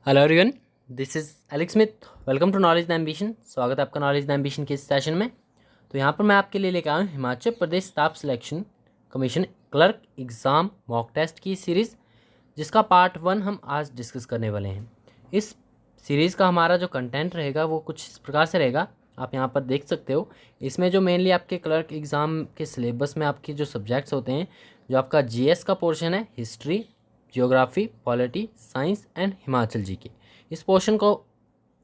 Hello everyone, this is Alex Smith. Welcome to knowledge the ambition. स्वागत है आपका knowledge the ambition के इस सेशन में। तो यहाँ पर मैं आपके लिए लेकर आया हूँ Himachal Pradesh staff selection commission clerk exam mock test की सीरीज़, जिसका पार्ट 1 हम आज डिस्कस करने वाले हैं। इस सीरीज़ का हमारा जो कंटेंट रहेगा वो कुछ इस प्रकार से रहेगा, आप यहाँ पर देख सकते हो। इसमें जो मेनली आपके क्लर्क एग्ज़ाम के सिलेबस में आपके जो सब्जेक्ट्स होते हैं, जो आपका जीएस का पोर्शन है, history, geography, polity, science and Himachal GK, इस पोर्शन को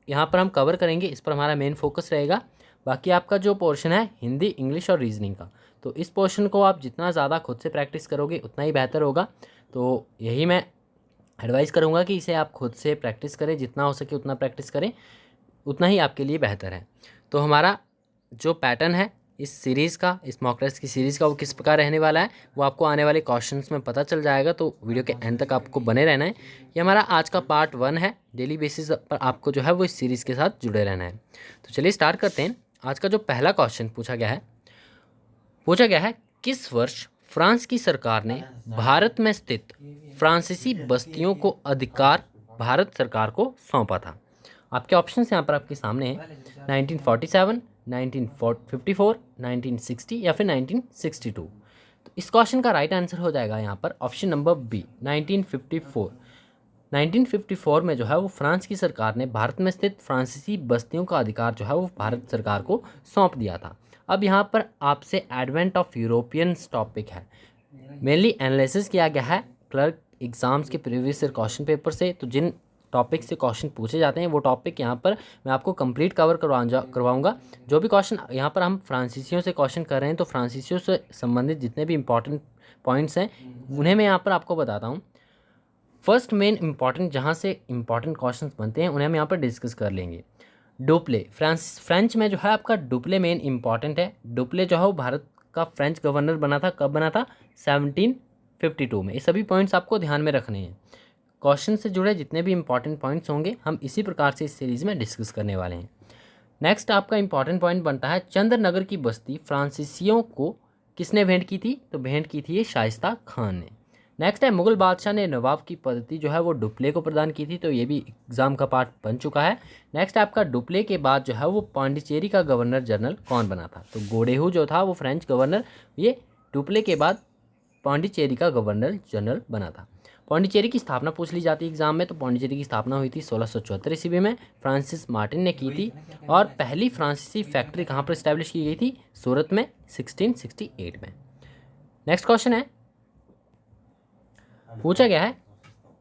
यहाँ पर हम कवर करेंगे। इस पर हमारा मेन फोकस रहेगा। बाकी आपका जो पोर्शन है हिंदी, इंग्लिश और रीजनिंग का, तो इस पोर्शन को आप जितना ज़्यादा खुद से प्रैक्टिस करोगे उतना ही बेहतर होगा। तो यही मैं एडवाइस करूँगा कि इसे आप खुद से प्रैक्टिस करें, जितना हो सके उतना प्रैक्टिस करें, उतना ही आपके लिए बेहतर है। तो हमारा जो पैटर्न है इस सीरीज़ का, इस मॉक टेस्ट की सीरीज़ का, वो किस प्रकार रहने वाला है वो आपको आने वाले क्वेश्चंस में पता चल जाएगा। तो वीडियो के एंड तक आपको बने रहना है। ये हमारा आज का पार्ट 1 है। डेली बेसिस पर आपको जो है वो इस सीरीज़ के साथ जुड़े रहना है। तो चलिए स्टार्ट करते हैं। आज का जो पहला क्वेश्चन पूछा गया है, किस वर्ष फ्रांस की सरकार ने भारत में स्थित फ्रांसीसी बस्तियों को अधिकार भारत सरकार को सौंपा था? आपके ऑप्शंस यहाँ पर आपके सामने हैं। 1947, 1954, 1960 या फिर 1962। तो इस क्वेश्चन का राइट आंसर हो जाएगा यहाँ पर ऑप्शन नंबर बी, 1954। 1954 में जो है वो फ्रांस की सरकार ने भारत में स्थित फ्रांसीसी बस्तियों का अधिकार जो है वो भारत सरकार को सौंप दिया था। अब यहाँ पर आपसे एडवेंट ऑफ यूरोपियंस टॉपिक है, मेनली एनालिसिस किया गया है क्लर्क एग्जाम्स के प्रीवियस ईयर क्वेश्चन पेपर से। तो जिन टॉपिक से क्वेश्चन पूछे जाते हैं वो टॉपिक यहाँ पर मैं आपको कंप्लीट कवर करवाऊंगा। जो भी क्वेश्चन यहाँ पर हम फ्रांसीसियों से क्वेश्चन कर रहे हैं, तो फ्रांसीसियों से संबंधित जितने भी इंपॉर्टेंट पॉइंट्स हैं उन्हें मैं यहाँ पर आपको बताता हूँ। फर्स्ट मेन इंपॉर्टेंट जहाँ से इंपॉर्टेंट क्वेश्चंस बनते हैं उन्हें हम यहाँ पर डिस्कस कर लेंगे। डुप्ले, फ्रेंच में जो है आपका डुप्ले मेन इंपॉर्टेंट है। डुप्ले जो है वो भारत का फ्रेंच गवर्नर बना था। कब बना था? 1752 में। ये सभी पॉइंट्स आपको ध्यान में रखने हैं। क्वेश्चन से जुड़े जितने भी इंपॉर्टेंट पॉइंट्स होंगे हम इसी प्रकार से इस सीरीज़ में डिस्कस करने वाले हैं। नेक्स्ट आपका इंपॉर्टेंट पॉइंट बनता है, चंद्रनगर की बस्ती फ्रांसीसियों को किसने भेंट की थी? तो भेंट की थी ये शाइस्ता खान ने। नेक्स्ट है, मुगल बादशाह ने नवाब की पद्धति जो है वो डुप्ले को प्रदान की थी। तो ये भी एग्जाम का पार्ट बन चुका है। नेक्स्ट आपका डुप्ले के बाद जो है वो पांडिचेरी का गवर्नर जनरल कौन बना था? तो गोडेहू जो था वो फ्रेंच गवर्नर, ये डुप्ले के बाद पांडिचेरी का गवर्नर जनरल बना था। पांडिचेरी की स्थापना पूछ ली जाती है एग्जाम में। तो पांडिचेरी की स्थापना हुई थी 1674 ईस्वी में, फ्रांसिस मार्टिन ने की थी। और पहली फ्रांसीसी फैक्ट्री कहाँ पर इस्टेब्लिश की गई थी? सूरत में, 1668 में। नेक्स्ट क्वेश्चन है, पूछा गया है,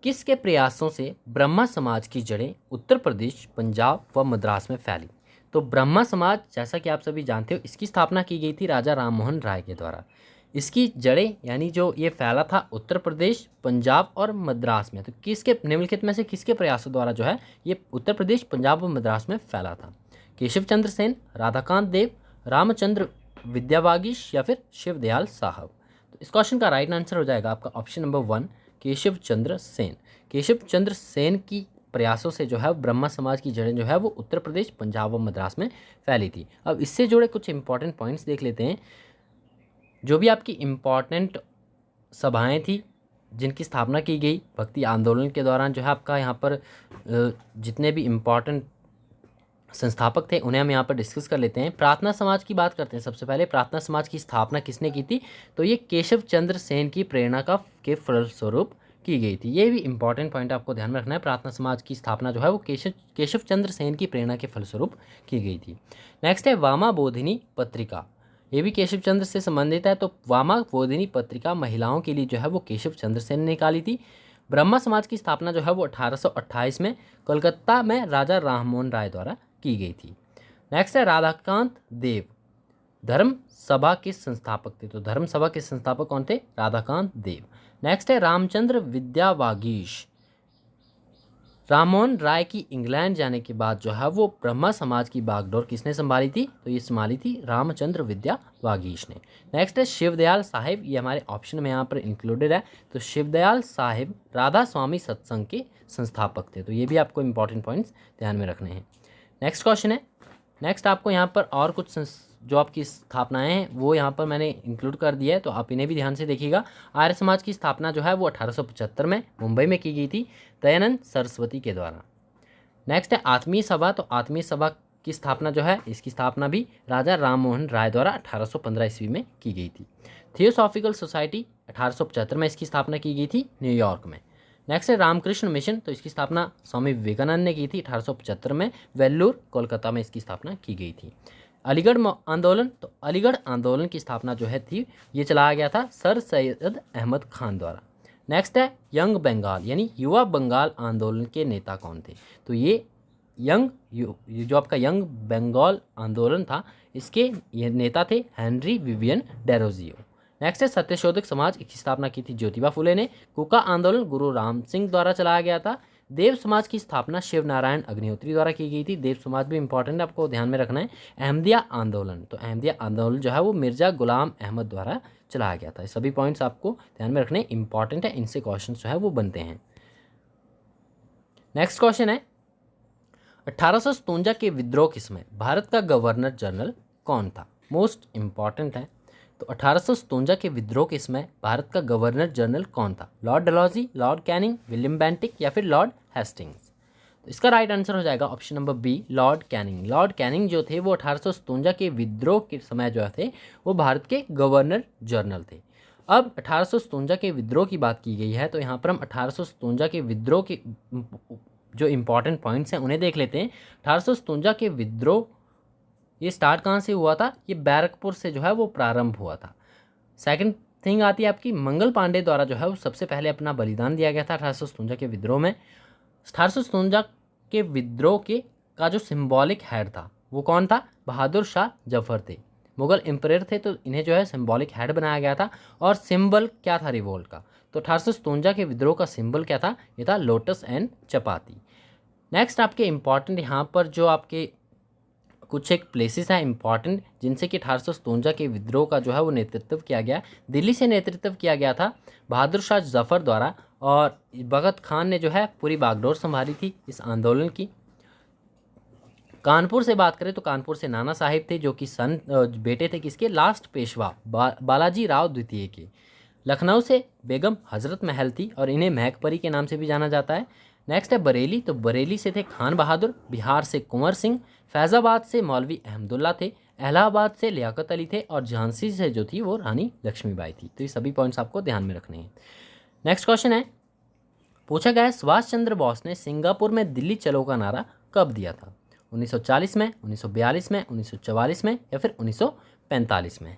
किसके प्रयासों से ब्रह्मा समाज की जड़ें उत्तर प्रदेश, पंजाब व मद्रास में फैली? तो ब्रह्मा समाज, जैसा कि आप सभी जानते हो, इसकी स्थापना की गई थी राजा राममोहन राय के द्वारा। इसकी जड़ें यानी जो ये फैला था उत्तर प्रदेश, पंजाब और मद्रास में। तो किसके निम्नलिखित में से किसके प्रयासों द्वारा जो है ये उत्तर प्रदेश, पंजाब और मद्रास में फैला था? केशव चंद्र सेन, राधाकांत देव, रामचंद्र विद्यावागीश या फिर शिवदयाल साहब? तो इस क्वेश्चन का राइट आंसर हो जाएगा आपका ऑप्शन नंबर 1, केशव चंद्र सेन। केशव चंद्र सेन की प्रयासों से जो है ब्रह्मा समाज की जड़ें जो है वो उत्तर प्रदेश, पंजाब और मद्रास में फैली थी। अब इससे जुड़े कुछ इंपॉर्टेंट पॉइंट्स देख लेते हैं। जो भी आपकी इम्पॉर्टेंट सभाएं थी जिनकी स्थापना की गई भक्ति आंदोलन के दौरान, जो है आपका यहाँ पर जितने भी इम्पॉर्टेंट संस्थापक थे उन्हें हम यहाँ पर डिस्कस कर लेते हैं। प्रार्थना समाज की बात करते हैं। सबसे पहले प्रार्थना समाज की स्थापना किसने की थी? तो ये केशव चंद्र सेन की प्रेरणा के फलस्वरूप की गई थी। ये भी इंपॉर्टेंट पॉइंट आपको ध्यान में रखना है। प्रार्थना समाज की स्थापना जो है वो केशव चंद्र सेन की प्रेरणा के फलस्वरूप की गई थी। नेक्स्ट है वामा बोधिनी पत्रिका, ये भी केशव चंद्र से संबंधित है। तो वामा बोधिनी पत्रिका महिलाओं के लिए जो है वो केशव चंद्र सेन ने निकाली थी। ब्रह्मा समाज की स्थापना जो है वो 1828 में कोलकाता में राजा राममोहन राय द्वारा की गई थी। नेक्स्ट है राधाकांत देव, धर्म सभा के संस्थापक थे। तो धर्म सभा के संस्थापक कौन थे? राधाकांत देव। नेक्स्ट है रामचंद्र विद्यावागीश, राममोहन राय की इंग्लैंड जाने के बाद जो है वो ब्रह्मा समाज की बागडोर किसने संभाली थी? तो ये संभाली थी रामचंद्र विद्यावागीश ने। नेक्स्ट है शिवदयाल साहिब, ये हमारे ऑप्शन में यहाँ पर इंक्लूडेड है। तो शिवदयाल साहिब राधा स्वामी सत्संग के संस्थापक थे। तो ये भी आपको इंपॉर्टेंट पॉइंट्स ध्यान में रखने हैं। नेक्स्ट क्वेश्चन है, नेक्स्ट आपको यहाँ पर और कुछ जो आपकी स्थापनाएं हैं वो यहाँ पर मैंने इंक्लूड कर दिया है, तो आप इन्हें भी ध्यान से देखिएगा। आर्य समाज की स्थापना जो है वो 1875 में मुंबई में की गई थी दयानंद सरस्वती के द्वारा। नेक्स्ट है आत्मीय सभा। तो आत्मीय सभा की स्थापना जो है, इसकी स्थापना भी राजा राम मोहन राय द्वारा 1815 ईस्वी में की गई थी। थियोसॉफिकल सोसाइटी 1875 में इसकी स्थापना की गई थी न्यूयॉर्क में। नेक्स्ट है रामकृष्ण मिशन। तो इसकी स्थापना स्वामी विवेकानंद ने की थी 1875 में, वेल्लूर कोलकाता में इसकी स्थापना की गई थी। अलीगढ़ आंदोलन। तो अलीगढ़ आंदोलन की स्थापना जो है थी, ये चलाया गया था सर सैयद अहमद खान द्वारा। नेक्स्ट है यंग बंगाल, यानी युवा बंगाल आंदोलन के नेता कौन थे? तो ये जो आपका यंग बंगाल आंदोलन था, इसके ये नेता थे हेनरी विवियन डेरोजियो। नेक्स्ट है सत्यशोधक समाज, इसकी स्थापना की थी ज्योतिबा फुले ने। कुका आंदोलन गुरु राम सिंह द्वारा चलाया गया था। देव समाज की स्थापना शिव नारायण अग्निहोत्री द्वारा की गई थी। देव समाज भी इंपॉर्टेंट है, आपको ध्यान में रखना है। अहमदिया आंदोलन। तो अहमदिया आंदोलन जो है वो मिर्जा गुलाम अहमद द्वारा चलाया गया था। ये सभी पॉइंट्स आपको ध्यान में रखने इंपॉर्टेंट है, इनसे क्वेश्चन जो है वो बनते हैं। नेक्स्ट क्वेश्चन है 1857 के विद्रोह के समय भारत का गवर्नर जनरल कौन था? मोस्ट इंपॉर्टेंट है। तो 1857 के विद्रोह के समय भारत का गवर्नर जनरल कौन था? Lord Dalhousie, Lord Canning, William Bentinck या फिर लॉर्ड हेस्टिंग्स? तो इसका राइट आंसर हो जाएगा option number B, Lord Canning. Lord Canning जो थे वो 1857 के विद्रोह के समय जो थे वो भारत के गवर्नर जनरल थे। अब 1857 के विद्रोह की बात की गई है, तो यहाँ पर हम 1857 के विद्रोह के जो इंपॉर्टेंट पॉइंट्स हैं उन्हें देख लेते हैं। 1857 के विद्रोह ये स्टार्ट कहाँ से हुआ था? ये बैरकपुर से जो है वो प्रारंभ हुआ था। सेकंड थिंग आती है आपकी मंगल पांडे द्वारा जो है वो सबसे पहले अपना बलिदान दिया गया था 1857 के विद्रोह में। 1857 के विद्रोह के का जो सिंबॉलिक हेड था वो कौन था? बहादुर शाह जफर थे, मुगल एम्परर थे, तो इन्हें जो है सिंबॉलिक हेड बनाया गया था। और सिंबल क्या था रिवोल्ट का? तो 1857 के विद्रोह का सिंबल क्या था? ये था लोटस एंड चपाती। नेक्स्ट आपके इंपॉर्टेंट यहाँ पर जो आपके कुछ एक प्लेसेस हैं इंपॉर्टेंट, जिनसे कि 1857 के विद्रोह का जो है वो नेतृत्व किया गया, दिल्ली से नेतृत्व किया गया था बहादुर शाह जफर द्वारा। और भगत खान ने जो है पूरी बागडोर संभाली थी इस आंदोलन की। कानपुर से बात करें तो कानपुर से नाना साहिब थे, जो कि बेटे थे किसके? लास्ट पेशवा बालाजी राव द्वितीय के। लखनऊ से बेगम हजरत महल थी और इन्हें महकपरी के नाम से भी जाना जाता है। नेक्स्ट है बरेली। तो बरेली से थे खान बहादुर, बिहार से कुंवर सिंह, फैज़ाबाद से मौलवी अहमदुल्ला थे, इलाहाबाद से लियाकत अली थे और झांसी से जो थी वो रानी लक्ष्मीबाई थी। तो ये सभी पॉइंट्स आपको ध्यान में रखने हैं। नेक्स्ट क्वेश्चन है, पूछा गया है सुभाष चंद्र बोस ने सिंगापुर में दिल्ली चलो का नारा कब दिया था? 1940 में, 1942 में, 1944 में या फिर 1945 में?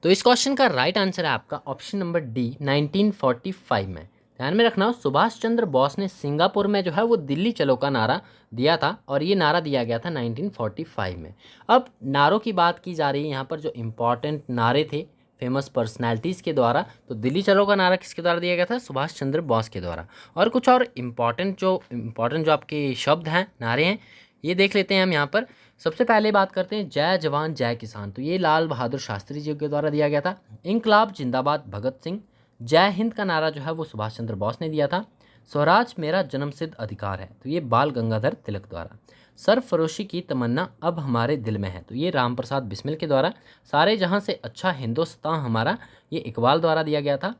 तो इस क्वेश्चन का राइट आंसर है आपका ऑप्शन नंबर डी, 1945 में। ध्यान में रखना, सुभाष चंद्र बोस ने सिंगापुर में जो है वो दिल्ली चलो का नारा दिया था और ये नारा दिया गया था 1945 में। अब नारों की बात की जा रही है यहाँ पर, जो इम्पॉर्टेंट नारे थे फेमस पर्सनैलिटीज़ के द्वारा। तो दिल्ली चलो का नारा किसके द्वारा दिया गया था? सुभाष चंद्र बोस के द्वारा। और कुछ और इम्पॉर्टेंट जो आपके शब्द हैं, नारे हैं, ये देख लेते हैं हम यहाँ पर। सबसे पहले बात करते हैं जय जवान जय किसान। तो ये लाल बहादुर शास्त्री जी के द्वारा दिया गया था। इनकलाब जिंदाबाद भगत सिंह। जय हिंद का नारा जो है वो सुभाष चंद्र बोस ने दिया था। स्वराज मेरा जन्मसिद्ध अधिकार है, तो ये बाल गंगाधर तिलक द्वारा। सरफरोशी की तमन्ना अब हमारे दिल में है, तो ये राम प्रसाद बिस्मिल के द्वारा। सारे जहां से अच्छा हिंदुस्तान हमारा, ये इकबाल द्वारा दिया गया था।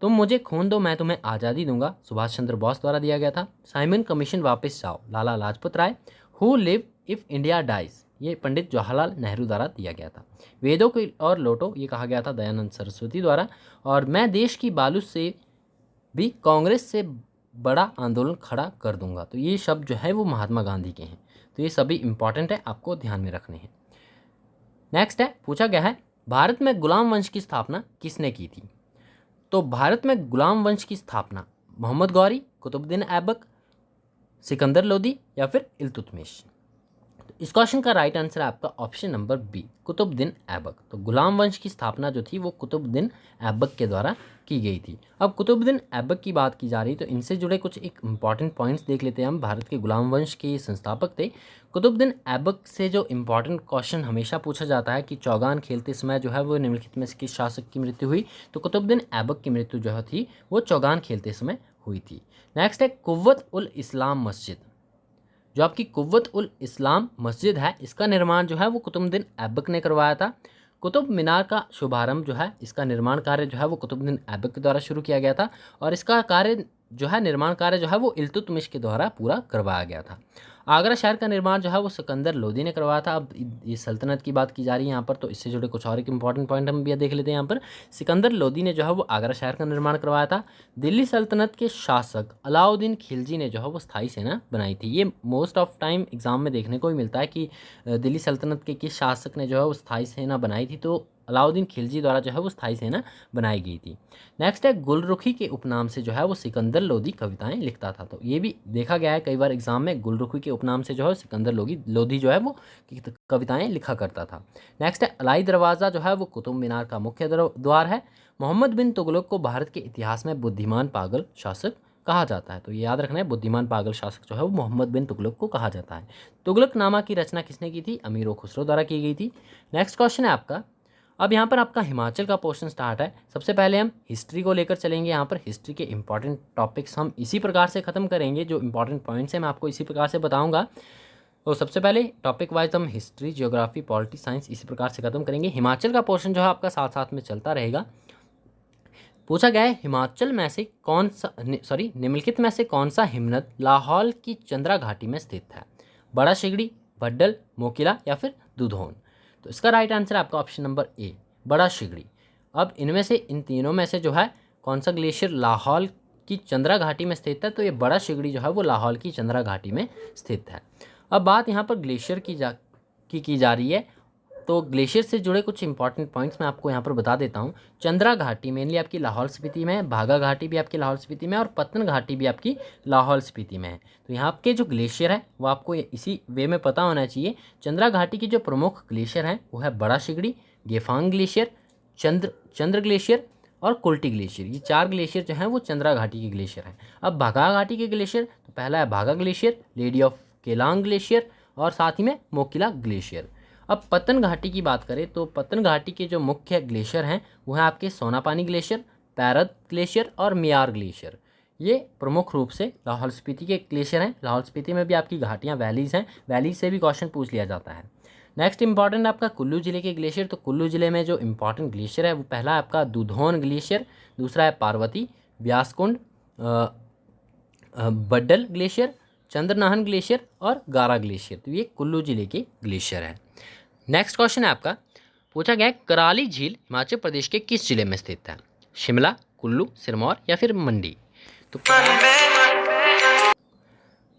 तुम मुझे खून दो मैं तुम्हें आज़ादी दूंगा, सुभाष चंद्र बोस द्वारा दिया गया था। साइमन कमीशन वापस जाओ, Lala Lajpat Rai. Who live if India dies, ये पंडित जवाहरलाल नेहरू द्वारा दिया गया था। वेदों की और लौटो, ये कहा गया था दयानंद सरस्वती द्वारा। और मैं देश की बालू से भी कांग्रेस से बड़ा आंदोलन खड़ा कर दूंगा, तो ये शब्द जो है वो महात्मा गांधी के हैं। तो ये सभी इंपॉर्टेंट है, आपको ध्यान में रखने हैं। नेक्स्ट है, पूछा गया है भारत में गुलाम वंश की स्थापना किसने की थी? तो भारत में गुलाम वंश की स्थापना मोहम्मद गौरी, कुतुबुद्दीन ऐबक, सिकंदर लोदी या फिर इल्तुतमिश? तो इस क्वेश्चन का राइट आंसर है आपका option number B, Qutbuddin Aibak. तो गुलाम वंश की स्थापना जो थी वो कुतुबुद्दीन ऐबक के द्वारा की गई थी। अब कुतुबुद्दीन ऐबक की बात की जा रही, तो इनसे जुड़े कुछ एक इंपॉर्टेंट पॉइंट्स देख लेते हैं हम। भारत के गुलाम वंश के संस्थापक थे कुतुबुद्दीन ऐबक। से जो इंपॉर्टेंट क्वेश्चन हमेशा पूछा जाता है कि चौगान खेलते समय जो है वो निम्नलिखित में से किस शासक की मृत्यु हुई? तो कुतुबुद्दीन ऐबक की मृत्यु जो थी वो चौगान खेलते समय हुई थी। नेक्स्ट है कुव्वत उल इस्लाम मस्जिद, जो आपकी कुव्वत उल इस्लाम मस्जिद है, इसका निर्माण जो है वो कुतुबुद्दीन ऐबक ने करवाया था। कुतुब मीनार का शुभारंभ जो है, इसका निर्माण कार्य जो है वो कुतुबुद्दीन ऐबक के द्वारा शुरू किया गया था और इसका कार्य जो है, निर्माण कार्य जो है वो इल्तुतमिश के द्वारा पूरा करवाया गया था। आगरा शहर का निर्माण जो है वो सिकंदर लोदी ने करवाया था। अब ये सल्तनत की बात की जा रही है यहाँ पर, तो इससे जुड़े कुछ और एक इंपॉर्टेंट पॉइंट हम भी देख लेते हैं यहाँ पर। सिकंदर लोदी ने जो है वो आगरा शहर का निर्माण करवाया था। दिल्ली सल्तनत के शासक अलाउद्दीन खिलजी ने जो है वो स्थायी सेना बनाई थी। ये मोस्ट ऑफ टाइम एग्जाम में देखने को ही मिलता है कि दिल्ली सल्तनत के किस शासक ने जो है वो स्थायी सेना बनाई थी, तो अलाउद्दीन खिलजी द्वारा जो है वो स्थायी सेना बनाई गई थी। नेक्स्ट है, गुलरुखी के उपनाम से जो है वो सिकंदर लोदी कविताएं लिखता था। तो ये भी देखा गया है कई बार एग्जाम में, गुलरुखी के उपनाम से जो है सिकंदर लोदी जो है वो कविताएं लिखा करता था। नेक्स्ट है, अलाई दरवाज़ा जो है वो कुतुब मीनार का मुख्य द्वार है। मोहम्मद बिन तुगलक को भारत के इतिहास में बुद्धिमान पागल शासक कहा जाता है। तो ये याद रखना है, बुद्धिमान पागल शासक जो है वो मोहम्मद बिन तुगलक को कहा जाता है। तुगलकनामा की रचना किसने की थी? अमीर खुसरो द्वारा की गई थी। नेक्स्ट क्वेश्चन है आपका, अब यहाँ पर आपका हिमाचल का पोर्शन स्टार्ट है। सबसे पहले हम हिस्ट्री को लेकर चलेंगे। यहाँ पर हिस्ट्री के इंपॉर्टेंट टॉपिक्स हम इसी प्रकार से ख़त्म करेंगे, जो इंपॉर्टेंट पॉइंट्स हैं मैं आपको इसी प्रकार से बताऊँगा। तो सबसे पहले टॉपिक वाइज हम हिस्ट्री, जियोग्राफी, पॉलिटी, साइंस इसी प्रकार से ख़त्म करेंगे। हिमाचल का पोर्शन जो है आपका साथ साथ में चलता रहेगा। पूछा गया है, हिमाचल में से कौन सा निम्नलिखित में से कौन सा हिमनद लाहौल की चंद्रा घाटी में स्थित है? बड़ा शिगड़ी, भड्डल, मोकिला या फिर दुधौन? तो इसका राइट आंसर है आपका ऑप्शन नंबर ए, बड़ा शिगड़ी। अब इनमें से इन तीनों में से जो है कौन सा ग्लेशियर लाहौल की चंद्रा घाटी में स्थित है? तो ये बड़ा शिगड़ी जो है वो लाहौल की चंद्रा घाटी में स्थित है। अब बात यहाँ पर ग्लेशियर की जा रही है, तो ग्लेशियर से जुड़े कुछ इंपॉर्टेंट पॉइंट्स मैं आपको यहाँ पर बता देता हूँ। चंद्रा घाटी मेनली आपकी लाहौल स्पीति में है, भागा घाटी भी आपकी लाहौल स्पीति में है और पतन घाटी भी आपकी लाहौल स्पीति में है। तो यहाँ के जो ग्लेशियर है वो आपको इसी वे में पता होना चाहिए। चंद्रा घाटी की जो प्रमुख ग्लेशियर हैं वो है बड़ा शिगड़ी, गेफांग ग्लेशियर, चंद्र ग्लेशियर और कुल्टी ग्लेशियर। ये 4 ग्लेशियर जो हैं वो चंद्रा घाटी के ग्लेशियर हैं। अब भागा घाटी के ग्लेशियर, तो पहला है भागा glacier, lady of Keylong glacier और साथ ही में मोकिला ग्लेशियर। अब पतन घाटी की बात करें तो पतन घाटी के जो मुख्य ग्लेशियर हैं वो हैं आपके सोनापानी ग्लेशियर, पैरद ग्लेशियर और मियार ग्लेशियर। ये प्रमुख रूप से लाहौल स्पीति के ग्लेशियर हैं। लाहौल स्पीति में भी आपकी घाटियाँ वैलीज हैं, वैलीज से भी क्वेश्चन पूछ लिया जाता है। नेक्स्ट इंपॉर्टेंट आपका कुल्लू जिले के ग्लेशियर। तो कुल्लू जिले में जो इंपॉर्टेंट ग्लेशियर है वो पहला है आपका दुधौन ग्लेशियर, दूसरा है पार्वती, व्यासकुंड, बड्डल ग्लेशियर, चंद्रनाहन ग्लेशियर और गारा ग्लेशियर। तो ये कुल्लू जिले के ग्लेशियर है। नेक्स्ट क्वेश्चन है आपका, पूछा गया है कराली झील हिमाचल प्रदेश के किस जिले में स्थित है? शिमला, कुल्लू, सिरमौर या फिर मंडी?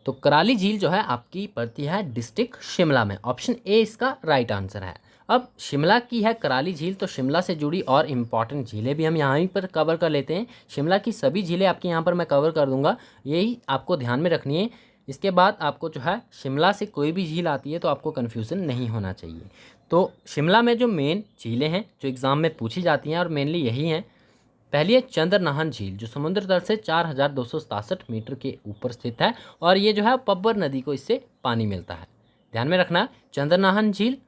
तो कराली झील जो है आपकी पड़ती है डिस्ट्रिक्ट शिमला में। ऑप्शन ए इसका राइट आंसर है। अब शिमला की है कराली झील, तो शिमला से जुड़ी और इम्पॉर्टेंट झीलें भी हम यहाँ पर कवर कर लेते हैं। शिमला की सभी झीलें आपके यहाँ पर मैं कवर कर दूंगा, यही आपको ध्यान में रखनी है। इसके बाद आपको जो है शिमला से कोई भी झील आती है तो आपको कन्फ्यूज़न नहीं होना चाहिए। तो शिमला में जो मेन झीलें हैं जो एग्ज़ाम में पूछी जाती हैं और मेनली यही हैं। पहली है चंद्रनाहन झील, जो समुद्र तल से 4267 मीटर के ऊपर स्थित है और ये जो है पब्बर नदी को इससे पानी मिलता है। ध्यान में रखना, चंद्रनाहन झील,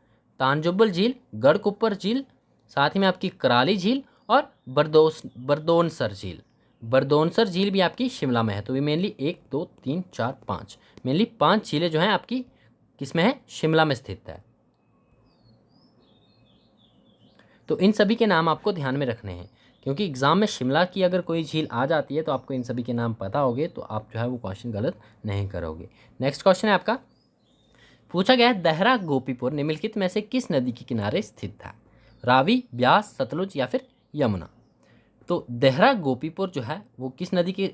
तांजुब्बल झील, गढ़कुप्पर झील, साथ ही में आपकी कराली झील और बरदोनसर झील। बरदोनसर झील भी आपकी शिमला में है। तो ये मेनली 1 2 3 4 5 मेनली 5 झीलें जो हैं आपकी किस में है? शिमला में स्थित है। तो इन सभी के नाम आपको ध्यान में रखने हैं, क्योंकि एग्जाम में शिमला की अगर कोई झील आ जाती है तो आपको इन सभी के नाम पता होंगे, तो आप जो है वो क्वेश्चन गलत नहीं करोगे। नेक्स्ट क्वेश्चन है आपका, पूछा गया है देहरा गोपीपुर निम्नलिखित में से किस नदी के किनारे स्थित था? रावी, ब्यास, सतलुज या फिर यमुना? तो देहरा गोपीपुर जो है वो किस नदी के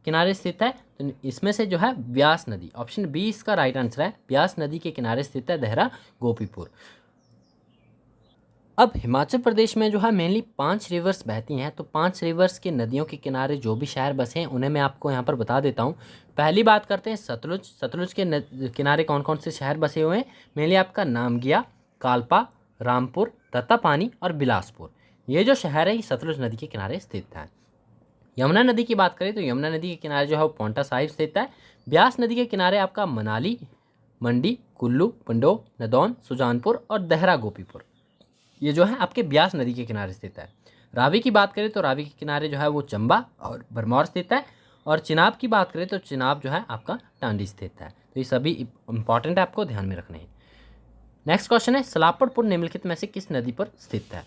किनारे स्थित है? तो इसमें से जो है ब्यास नदी, ऑप्शन बी इसका राइट आंसर है। ब्यास नदी के किनारे स्थित है देहरा गोपीपुर। अब हिमाचल प्रदेश में जो है मेनली 5 रिवर्स बहती हैं, तो 5 रिवर्स के नदियों के किनारे जो भी शहर बसे हैं उन्हें मैं आपको यहाँ पर बता देता हूँ। पहली बात करते हैं सतलुज। सतलुज के किनारे कौन कौन से शहर बसे हुए हैं? मेनली आपका नामगिया, कालपा, रामपुर, तत्तापानी और बिलासपुर। ये जो शहर है ये सतलुज नदी के किनारे स्थित है। यमुना नदी की बात करें तो यमुना नदी के किनारे जो है वो पौंटा साहिब स्थित है। ब्यास नदी के किनारे आपका मनाली, मंडी, कुल्लू, पंडोह, नदौन, सुजानपुर और देहरा गोपीपुर, ये जो है आपके ब्यास नदी के किनारे स्थित है। रावी की बात करें तो रावी के किनारे जो है वो चंबा और भरमौर स्थित है। और चिनाब की बात करें तो चिनाब जो है आपका टांडी स्थित है। तो ये सभी इंपॉर्टेंट है, आपको ध्यान में रखने हैं। नेक्स्ट क्वेश्चन है, सलापड़ पुल निम्नलिखित में से किस नदी पर स्थित है?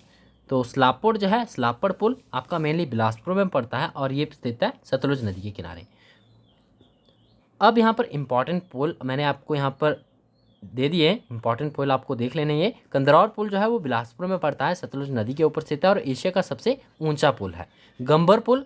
तो सलापड़ जो है, सलापड़ पुल आपका मेनली बिलासपुर में पड़ता है और ये स्थित है सतलुज नदी के किनारे। अब यहाँ पर इंपॉर्टेंट पुल मैंने आपको यहाँ पर दे दिए, इंपॉर्टेंट पुल आपको देख लेने। ये कंदरौर पुल जो है वो बिलासपुर में पड़ता है, सतलुज नदी के ऊपर स्थित है और एशिया का सबसे ऊंचा पुल है। गंबर पुल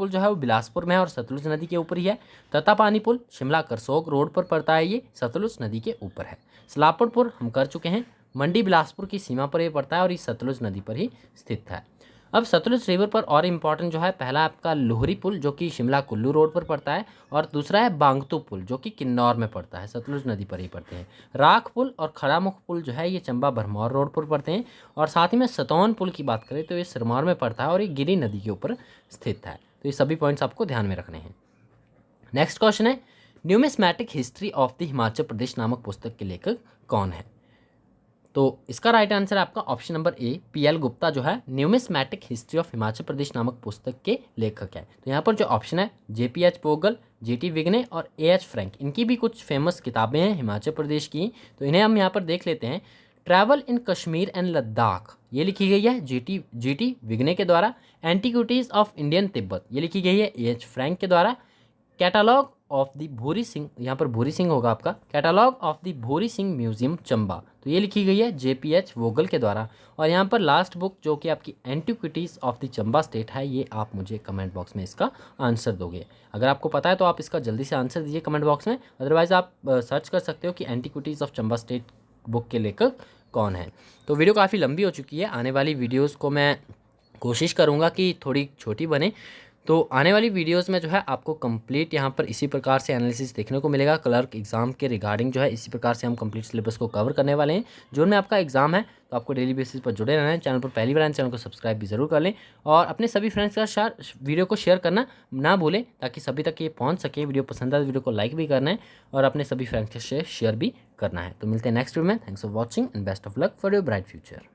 जो है वो बिलासपुर में है और सतलुज नदी के ऊपर ही है। ततापानी पुल शिमला करसोग रोड पर पड़ता है, ये सतलुज नदी के ऊपर है। सलापड़ पुल हम कर चुके हैं, मंडी बिलासपुर की सीमा पर ये पड़ता है और ये सतलुज नदी पर ही स्थित है। अब सतलुज रिवर पर और इम्पॉर्टेंट जो है, पहला आपका लोहरी पुल जो कि शिमला कुल्लू रोड पर पड़ता है और दूसरा है बांगतू पुल जो कि किन्नौर में पड़ता है, सतलुज नदी पर ही पड़ते हैं। राख पुल और खड़ामुख पुल जो है ये चंबा भरमौर रोड पर पड़ते हैं और साथ ही में सतौन पुल की बात करें तो ये सिरमौर में पड़ता है और ये गिरी नदी के ऊपर स्थित है। तो ये सभी पॉइंट्स आपको ध्यान में रखने हैं। नेक्स्ट क्वेश्चन है, numismatic history of the Himachal Pradesh नामक पुस्तक के लेखक कौन है? तो इसका राइट आंसर है आपका option number A, PL Gupta जो है numismatic history of Himachal Pradesh नामक पुस्तक के लेखक है। तो यहाँ पर जो ऑप्शन है जेपीएच पोगल, जीटी विगने और एएच फ्रैंक, इनकी भी कुछ फेमस किताबें हैं हिमाचल प्रदेश की, तो इन्हें हम यहाँ पर देख लेते हैं। Travel in Kashmir and Ladakh ये लिखी गई है जीटी विगने के द्वारा। एंटीक्विटीज़ ऑफ इंडियन तिब्बत ये लिखी गई है एएच फ्रैंक के द्वारा। Catalogue of the Bhuri Singh, यहाँ पर भूरी सिंह होगा आपका, catalogue of the Bhuri Singh museum Chamba, तो ये लिखी गई है जेपीएच वोगल के द्वारा। और यहाँ पर लास्ट बुक जो कि आपकी antiquities of the Chamba state है, ये आप मुझे कमेंट बॉक्स में इसका आंसर दोगे। अगर आपको पता है तो आप इसका जल्दी से आंसर दीजिए कमेंट बॉक्स में, अदरवाइज़ आप सर्च कर सकते हो कि antiquities of Chamba state book के लेखक कौन है। तो वीडियो काफ़ी लंबी हो चुकी है, आने वाली वीडियोज़ को मैं कोशिश करूँगा कि थोड़ी छोटी बने। तो आने वाली वीडियोस में जो है आपको कंप्लीट यहाँ पर इसी प्रकार से एनालिसिस देखने को मिलेगा। क्लर्क एग्जाम के रिगार्डिंग जो है इसी प्रकार से हम कंप्लीट सिलेबस को कवर करने वाले हैं। जून में आपका एग्जाम है तो आपको डेली बेसिस पर जुड़े रहना है। चैनल पर पहली बार आए चैनल को सब्सक्राइब भी जरूर कर लें और अपने सभी फ्रेंड्स के साथ वीडियो को शेयर करना ना भूलें ताकि सभी तक ये पहुँच सके। वीडियो पसंद आए तो वीडियो को लाइक भी करना है और अपने सभी फ्रेंड्स के शेयर भी करना है। तो मिलते हैं नेक्स्ट वीडियो में। Thanks for watching and best of luck for your bright future.